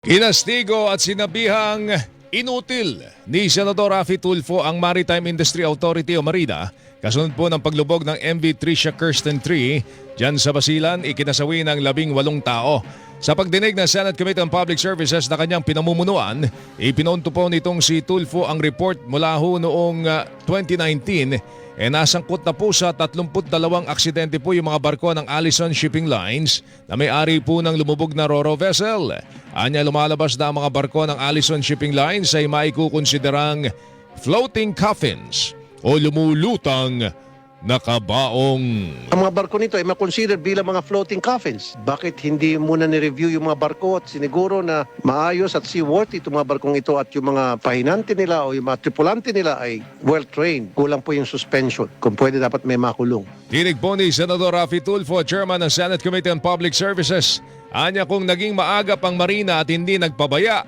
Kinastigo at sinabihang inutil ni Senador Raffy Tulfo ang Maritime Industry Authority o MARINA kasunod po ng paglubog ng MV Tricia Kirsten 3 dyan sa Basilan, ikinasawi ng 18 tao. Sa pagdinig ng Senate Committee on Public Services na kanyang pinamumunuan, ipinunto po nitong si Tulfo ang report mula ho noong 2019 nasangkot na po sa 32 aksidente po yung mga barko ng Allison Shipping Lines na may-ari po ng lumubog na Ro-Ro vessel. Anya lumalabas na ang mga barko ng Allison Shipping Lines ay maikukonsiderang floating coffins o lumulutang nakabaong. Ang mga barko nito ay makonsider bilang mga floating coffins. Bakit hindi muna ni-review yung mga barko at siniguro na maayos at seaworthy itong mga barkong ito at yung mga pahinante nila o yung mga tripulante nila ay well-trained? Kulang po yung suspension. Kung pwede dapat may makulong. Tinig po ni Senador Raffy Tulfo, Chairman ng Senate Committee on Public Services. Anya kung naging maagap ang Marina at hindi nagpabaya,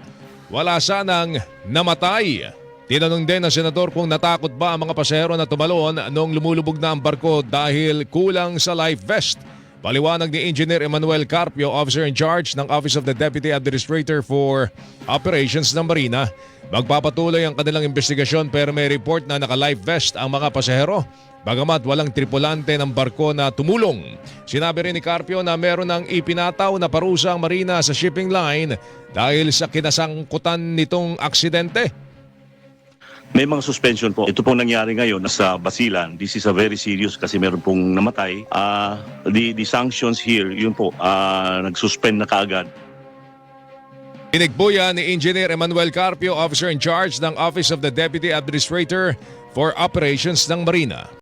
wala sanang namatay. Tinanong din ng senador kung natakot ba ang mga pasahero na tumalon nung lumulubog na ang barko dahil kulang sa life vest. Paliwanag ni Engineer Emmanuel Carpio, Officer in Charge ng Office of the Deputy Administrator for Operations ng Marina. Magpapatuloy ang kanilang investigasyon pero may report na naka-life vest ang mga pasahero. Bagamat walang tripulante ng barko na tumulong. Sinabi rin ni Carpio na meron ng ipinataw na parusa ang Marina sa shipping line dahil sa kinasangkutan nitong aksidente. May mga suspension po. Ito pong nangyari ngayon sa Basilan. This is a very serious kasi meron pong namatay. The sanctions here, yun po, nag-suspend na kaagad. Pinigbuya ni Engineer Emmanuel Carpio, Officer in Charge ng Office of the Deputy Administrator for Operations ng Marina.